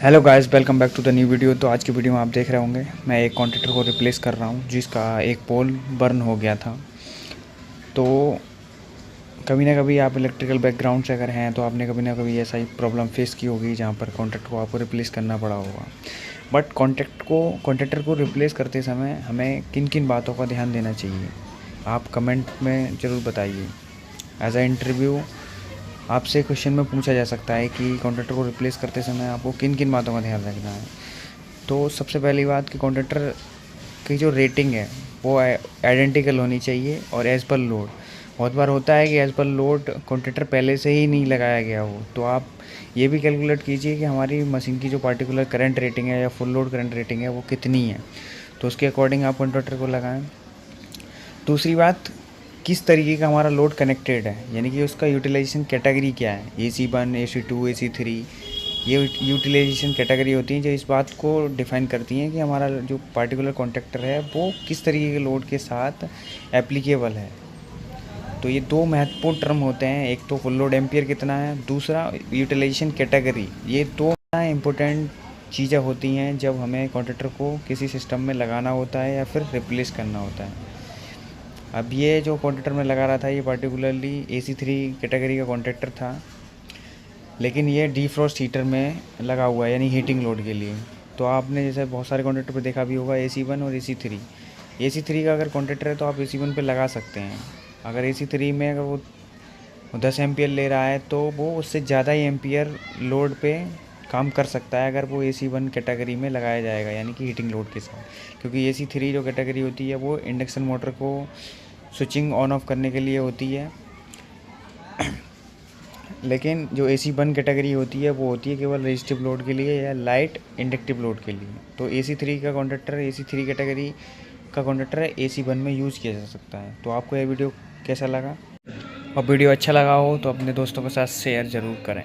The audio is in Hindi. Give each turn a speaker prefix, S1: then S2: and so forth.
S1: Hello guys, welcome back to the new video. तो आज की वीडियो में आप देख रहे होंगे मैं एक कॉन्ट्रैक्टर को रिप्लेस कर रहा हूँ जिसका एक पोल बर्न हो गया था। तो कभी ना कभी आप इलेक्ट्रिकल बैकग्राउंड से अगर हैं तो आपने कभी ना कभी ऐसा ही प्रॉब्लम फेस की होगी जहाँ पर कॉन्ट्रैक्टर को आपको रिप्लेस करना पड़ा होगा। बट कॉन्ट्रैक्टर को रिप्लेस करते समय हमें किन किन बातों का ध्यान देना चाहिए, आप कमेंट में ज़रूर बताइए। एज अ इंटरव्यू आपसे क्वेश्चन में पूछा जा सकता है कि कॉन्ट्रैक्टर को रिप्लेस करते समय आपको किन किन बातों का ध्यान रखना है। तो सबसे पहली बात कि कॉन्ट्रैक्टर की जो रेटिंग है वो आइडेंटिकल होनी चाहिए और एज़ पर लोड। बहुत बार होता है कि एज़ पर लोड कॉन्ट्रैक्टर पहले से ही नहीं लगाया गया हो, तो आप ये भी कैलकुलेट कीजिए कि हमारी मशीन की जो पार्टिकुलर करंट रेटिंग है या फुल लोड करंट रेटिंग है वो कितनी है, तो उसके अकॉर्डिंग आप कॉन्ट्रैक्टर को लगाएं। दूसरी बात, किस तरीके का हमारा लोड कनेक्टेड है, यानी कि उसका यूटिलाइजेशन कैटेगरी क्या है, AC1, AC2, AC3। ये यूटिलाइजेशन कैटेगरी होती हैं जो इस बात को डिफ़ाइन करती हैं कि हमारा जो पार्टिकुलर कॉन्ट्रैक्टर है वो किस तरीके के लोड के साथ एप्लीकेबल है। तो ये दो महत्वपूर्ण टर्म होते हैं, एक तो फुल लोड एम्पियर कितना है, दूसरा यूटिलाइजेशन कैटेगरी। ये दो इम्पोर्टेंट चीज़ें होती हैं जब हमें कॉन्ट्रैक्टर को किसी सिस्टम में लगाना होता है या फिर रिप्लेस करना होता है। अब ये जो कॉन्ट्रैक्टर मैं लगा रहा था ये पार्टिकुलरली AC3 कैटेगरी का कॉन्ट्रैक्टर था, लेकिन ये डीफ्रॉस्ट हीटर में लगा हुआ है, यानी हीटिंग लोड के लिए। तो आपने जैसे बहुत सारे कॉन्ट्रैक्टर पे देखा भी होगा AC1 और AC3 का अगर कॉन्ट्रैक्टर है तो आप AC1 पे लगा सकते हैं। अगर AC3 में अगर वो 10 एम्पियर ले रहा है तो वो उससे ज़्यादा ही एम्पियर लोड पे काम कर सकता है अगर वो AC1 कैटेगरी में लगाया जाएगा, यानी कि हीटिंग लोड के साथ। क्योंकि AC3 जो कैटेगरी होती है वो इंडक्शन मोटर को स्विचिंग ऑन ऑफ करने के लिए होती है, लेकिन जो AC1 कैटेगरी होती है वो होती है केवल रेजिस्टिव लोड के लिए या लाइट इंडक्टिव लोड के लिए। तो AC3 कैटेगरी का कॉन्ट्रैक्टर AC1 में यूज़ किया जा सकता है। तो आपको यह वीडियो कैसा लगा, और वीडियो अच्छा लगा हो तो अपने दोस्तों के साथ शेयर ज़रूर करें।